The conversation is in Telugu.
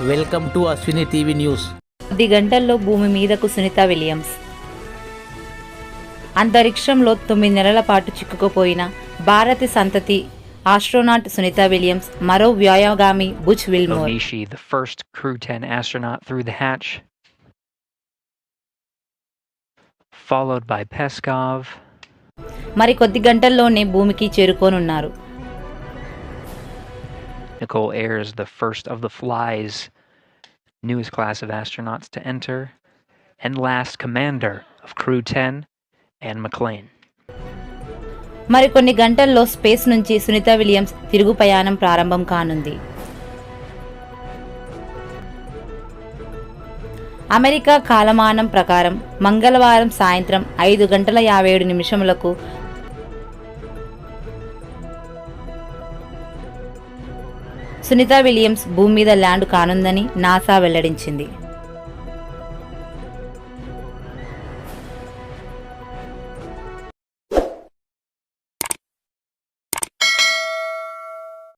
Welcome to Ashwini TV news. 10 గంటల్లో భూమి మీదకు సునీత విలియమ్స్. అంతరిక్షంలో 9 నెలల పాటు చిక్కుకుపోయిన భారత సంతతి ఆస్ట్రోనాట్ సునీత విలియమ్స్ మరో వ్యోమగామి Butch Wilmore. Onishi, the first Crew 10 astronaut through the hatch, followed by Peskov. మరి కొద్ది గంటల్లోనే భూమికి చేరుకోనున్నారు. Nicole Ayers, the first of the Fly's newest class of astronauts to enter, and last commander of Crew 10, Anne McLean. మరి కొన్ని గంటల్లో స్పేస్ నుంచి సునీత విలియమ్స్ తిరుగు ప్రయాణం ప్రారంభం కానుంది. అమెరికా కాలమానం ప్రకారం మంగళవారం సాయంత్రం 5:57 సునీత విలియమ్స్ భూమి మీద ల్యాండ్ కానుందని నాసా వెల్లడించింది.